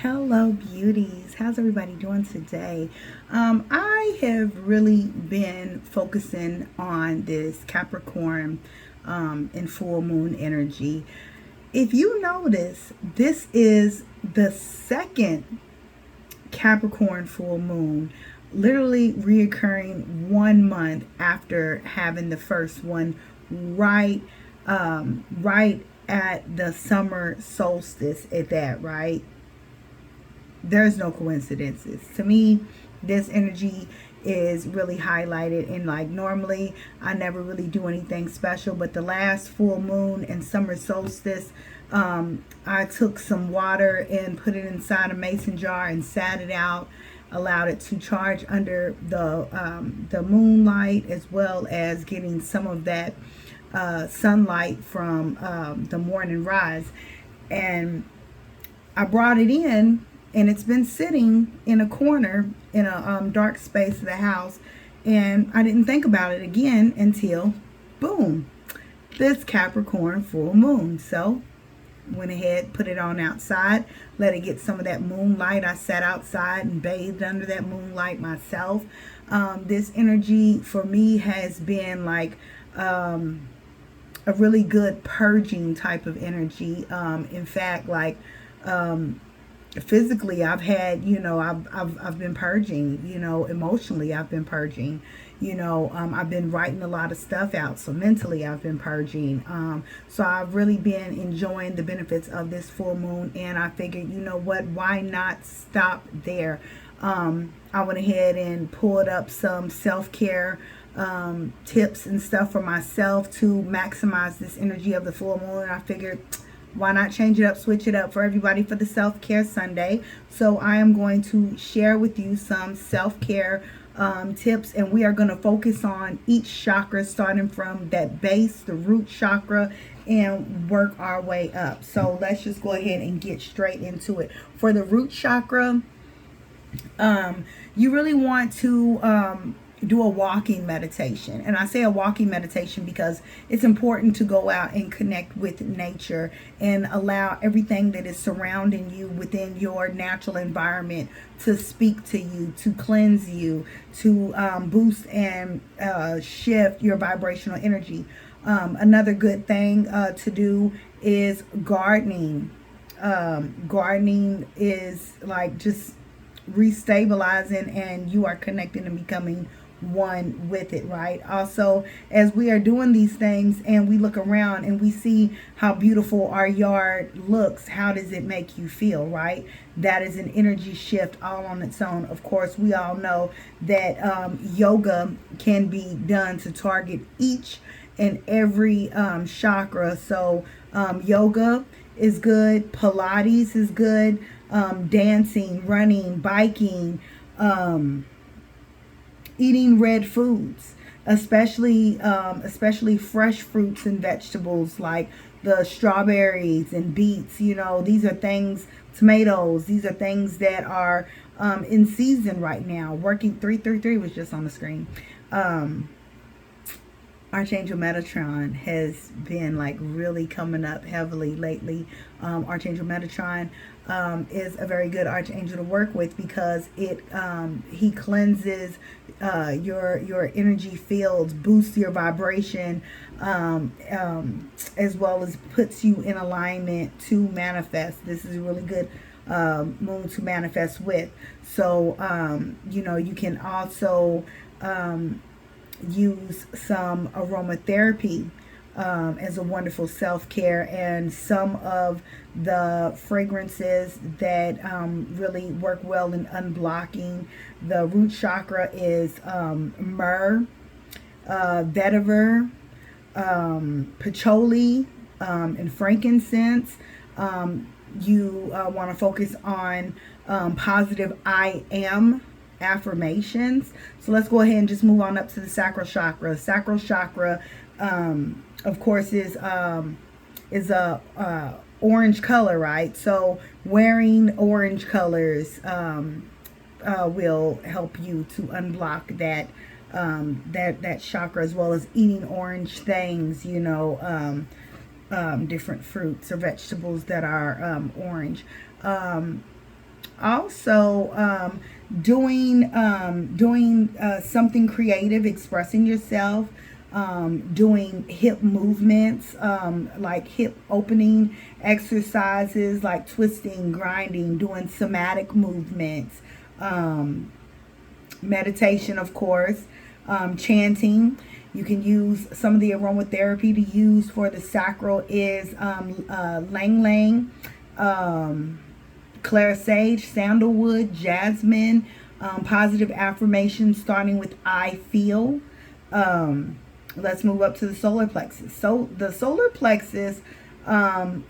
Hello, beauties. How's everybody doing today? I have really been focusing on this Capricorn and full moon energy. If you notice, this is the second Capricorn full moon, literally reoccurring 1 month after having the first one, right, right at the summer solstice. At that, right? There's no coincidences. To me, this energy is really highlighted, and like normally I never really do anything special, but the last full moon and summer solstice, I took some water and put it inside a mason jar and sat it out, allowed it to charge under the moonlight, as well as getting some of that sunlight from the morning rise. And I brought it in, and it's been sitting in a corner in a dark space of the house, and I didn't think about it again until, boom, this Capricorn full moon. So went ahead, put it on outside, let it get some of that moonlight. I sat outside and bathed under that moonlight myself. This energy for me has been like a really good purging type of energy. In fact, like physically, I've had, I've been purging, emotionally I've been purging, I've been writing a lot of stuff out. So mentally I've been purging. So I've really been enjoying the benefits of this full moon, and I figured, you know what, why not stop there? I went ahead and pulled up some self-care tips and stuff for myself to maximize this energy of the full moon. And I figured, why not change it up, switch it up for everybody for the self-care Sunday? So I am going to share with you some self-care tips, and we are going to focus on each chakra, starting from that base, the root chakra, and work our way up. So let's just go ahead and get straight into it. For the root chakra, you really want to do a walking meditation. And I say a walking meditation because it's important to go out and connect with nature and allow everything that is surrounding you within your natural environment to speak to you, to cleanse you, to boost and shift your vibrational energy. Another good thing to do is gardening. Gardening is like just restabilizing, and you are connecting and becoming one with it, right? Also, as we are doing these things and we look around and we see how beautiful our yard looks, how does it make you feel, right? That is an energy shift all on its own. Of course, we all know that yoga can be done to target each and every chakra. So yoga is good, Pilates is good, dancing, running, biking, eating red foods, especially fresh fruits and vegetables like the strawberries and beets. These are things, tomatoes, these are things that are in season right now. Working 333 was just on the screen. Archangel Metatron has been like really coming up heavily lately. Archangel Metatron is a very good archangel to work with because he cleanses your energy fields, boosts your vibration, as well as puts you in alignment to manifest. This is a really good moon to manifest with. So you can also use some aromatherapy as a wonderful self-care, and some of the fragrances that really work well in unblocking the root chakra is myrrh, vetiver, patchouli, and frankincense. You want to focus on positive I am affirmations. So let's go ahead and just move on up to the sacral chakra. Sacral chakra, of course, is a orange color, right? So wearing orange colors will help you to unblock that chakra, as well as eating orange things, different fruits or vegetables that are orange. Also, doing something creative, expressing yourself, doing hip movements, like hip opening exercises, like twisting, grinding, doing somatic movements, meditation, of course, chanting. You can use some of the aromatherapy to use for the sacral is lang lang, Claire sage, sandalwood, jasmine, positive affirmations starting with I feel. Let's move up to the solar plexus. So the solar plexus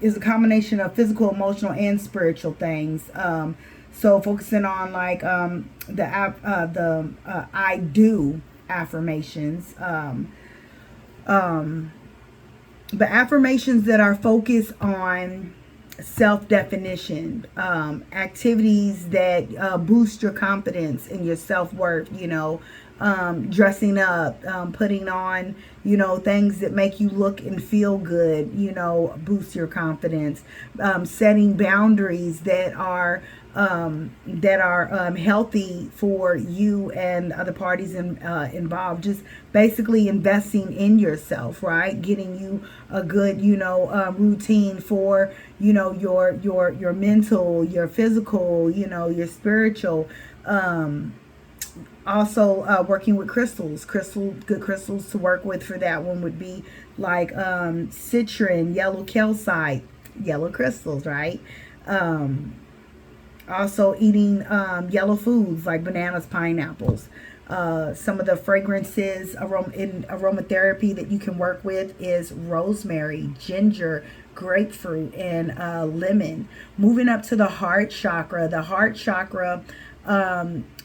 is a combination of physical, emotional, and spiritual things. So focusing on like the I do affirmations. But affirmations that are focused on self-definition, activities that boost your confidence and your self-worth, dressing up, putting on, things that make you look and feel good, boost your confidence, setting boundaries that are healthy for you and other parties involved. Just basically investing in yourself, right? Getting you a good, routine for, your mental, your physical, your spiritual. Also, working with crystals. Good crystals to work with for that one would be like citron, yellow calcite, yellow crystals, right? Also eating yellow foods like bananas, pineapples. Some of the fragrances in aromatherapy that you can work with is rosemary, ginger, grapefruit, and lemon. Moving up to the heart chakra. The heart chakra,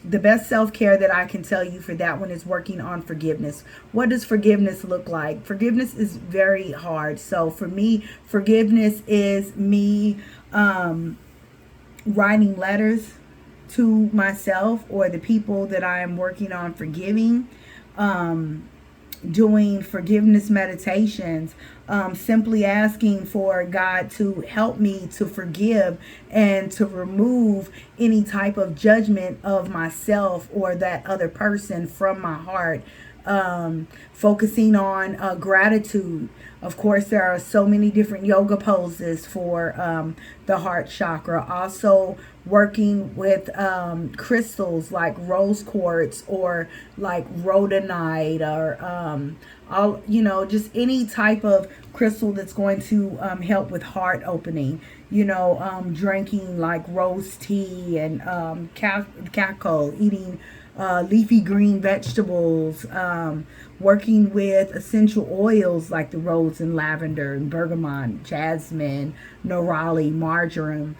the best self-care that I can tell you for that one is working on forgiveness. What does forgiveness look like? Forgiveness is very hard. So for me, forgiveness is me writing letters to myself or the people that I am working on forgiving, doing forgiveness meditations, simply asking for God to help me to forgive and to remove any type of judgment of myself or that other person from my heart. Focusing on gratitude. Of course, there are so many different yoga poses for the heart chakra. Also, working with crystals like rose quartz or like rhodonite or just any type of crystal that's going to help with heart opening. Drinking like rose tea and cacao, eating leafy green vegetables, working with essential oils like the rose and lavender and bergamot, jasmine, neroli, marjoram,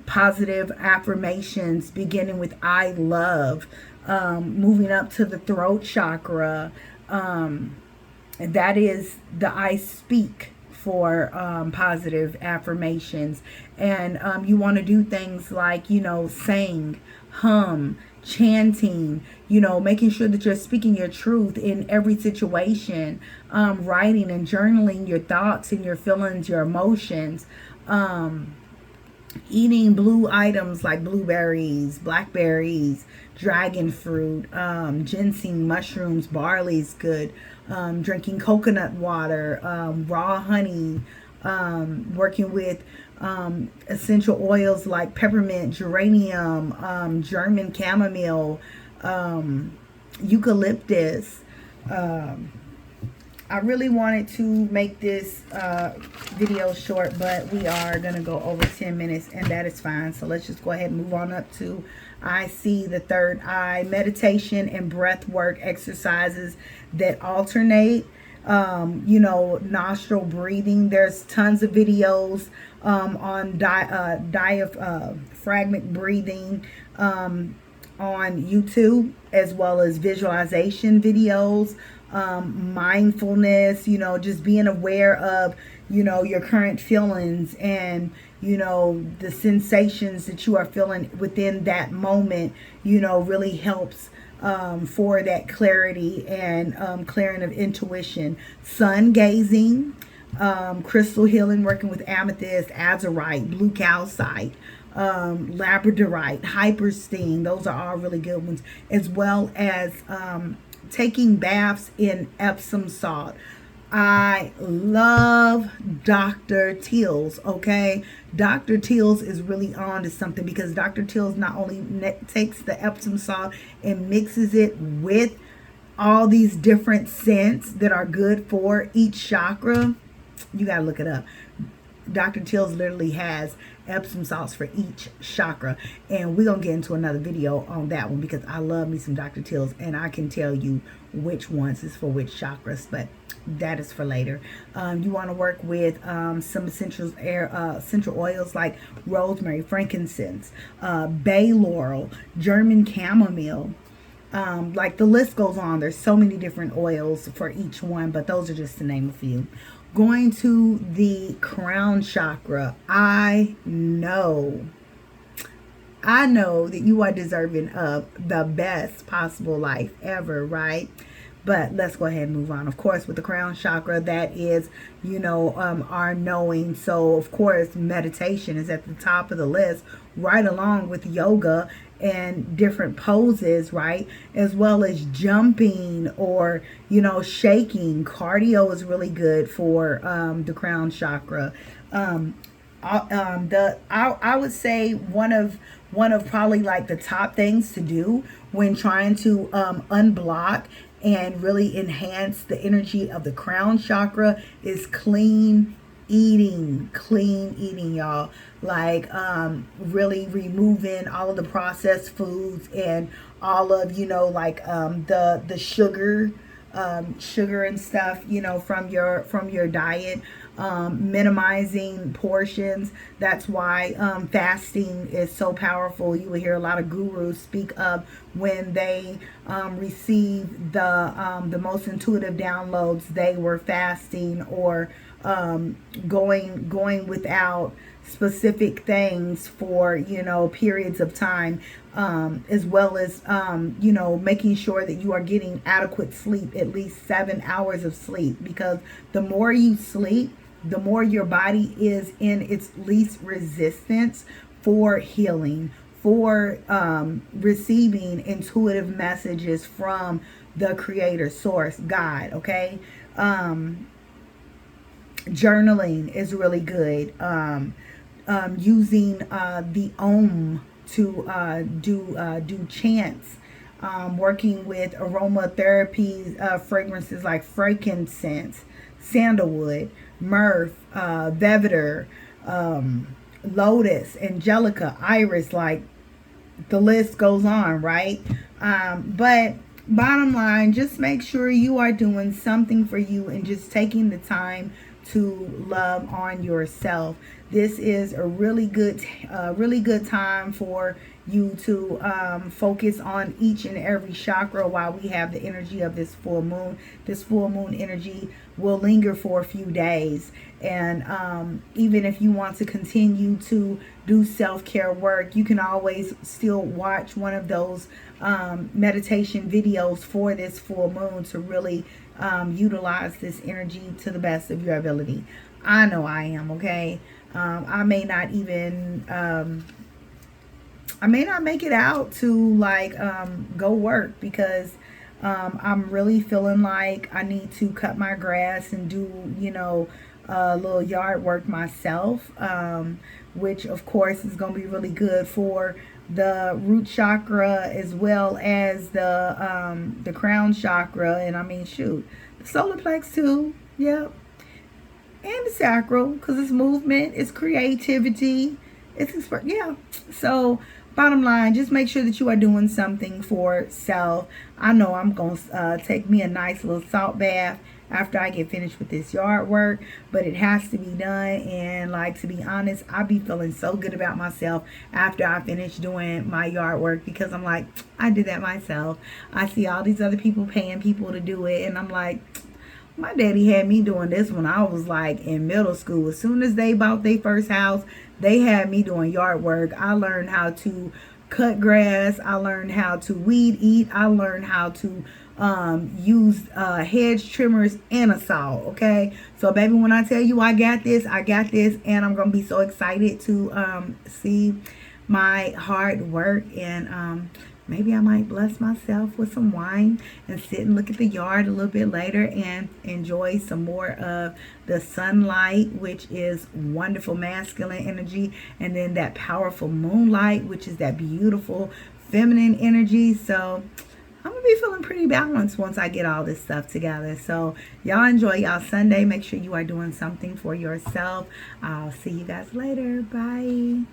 positive affirmations beginning with I love, moving up to the throat chakra, and that is the I speak for positive affirmations. And you want to do things like, sing, hum, chanting, making sure that you're speaking your truth in every situation, writing and journaling your thoughts and your feelings, your emotions, eating blue items like blueberries, blackberries, dragon fruit, ginseng, mushrooms, barley's good, drinking coconut water, raw honey, working with essential oils like peppermint, geranium, German chamomile, eucalyptus. I really wanted to make this video short, but we are going to go over 10 minutes, and that is fine. So let's just go ahead and move on up to I see the third eye, meditation and breath work exercises that alternate, nostril breathing. There's tons of videos on diaphragmatic breathing on YouTube, as well as visualization videos, mindfulness, just being aware of, your current feelings and, the sensations that you are feeling within that moment, really helps for that clarity and clearing of intuition. Sun gazing, crystal healing, working with amethyst, azurite, blue calcite, labradorite, hyperstein. Those are all really good ones, as well as taking baths in Epsom salt. I love Dr. Teal's, okay? Dr. Teal's is really on to something, because Dr. Teal's not only takes the Epsom salt and mixes it with all these different scents that are good for each chakra. You got to look it up. Dr. Teal's literally has Epsom salts for each chakra, and we're gonna get into another video on that one, because I love me some Dr. Teal's, and I can tell you which ones is for which chakras, but that is for later. You want to work with some essential oils like rosemary, frankincense, bay laurel, German chamomile. Like the list goes on. There's so many different oils for each one, but those are just to name a few. Going to the crown chakra, I know that you are deserving of the best possible life ever, right? But let's go ahead and move on. Of course, with the crown chakra, that is, our knowing. So, of course, meditation is at the top of the list, right along with yoga and different poses, right? As well as jumping or, shaking. Cardio is really good for the crown chakra. I would say one of probably like the top things to do when trying to unblock and really enhance the energy of the crown chakra is clean eating, y'all. Like really removing all of the processed foods and all of the sugar and stuff from your diet. Minimizing portions. That's why fasting is so powerful. You will hear a lot of gurus speak of when they receive the most intuitive downloads, they were fasting or going without specific things for periods of time, as well as making sure that you are getting adequate sleep, at least 7 hours of sleep, because the more you sleep, the more your body is in its least resistance for healing, for receiving intuitive messages from the creator, source, God, okay? Journaling is really good. Using the Om to do chants. Working with aromatherapy fragrances like frankincense, sandalwood, myrrh, vetiver, lotus, angelica, iris, like the list goes on, right? But bottom line, just make sure you are doing something for you and just taking the time to love on yourself. This is a really good time for you to focus on each and every chakra while we have the energy of this full moon. This full moon energy will linger for a few days, and even if you want to continue to do self-care work, you can always still watch one of those meditation videos for this full moon to really utilize this energy to the best of your ability. I know I am, okay? I may not even I may not make it out to go work, because I'm really feeling like I need to cut my grass and do a little yard work myself, which of course is going to be really good for the root chakra as well as the crown chakra, and I mean, shoot, the solar plex too, yep, and the sacral, because it's movement, it's creativity, yeah. So bottom line, just make sure that you are doing something for self. I know I'm going to take me a nice little salt bath after I get finished with this yard work, but it has to be done. And to be honest, I be feeling so good about myself after I finish doing my yard work, because I'm like, I did that myself. I see all these other people paying people to do it, and I'm like, my daddy had me doing this when I was in middle school. As soon as they bought their first house, they had me doing yard work. I learned how to cut grass. I learned how to weed eat. I learned how to Use hedge trimmers and a saw. Okay, so baby, when I tell you I got this, and I'm gonna be so excited to see my hard work, and maybe I might bless myself with some wine and sit and look at the yard a little bit later and enjoy some more of the sunlight, which is wonderful masculine energy, and then that powerful moonlight, which is that beautiful feminine energy. So I'm gonna be feeling pretty balanced once I get all this stuff together. So y'all enjoy y'all Sunday. Make sure you are doing something for yourself. I'll see you guys later. Bye.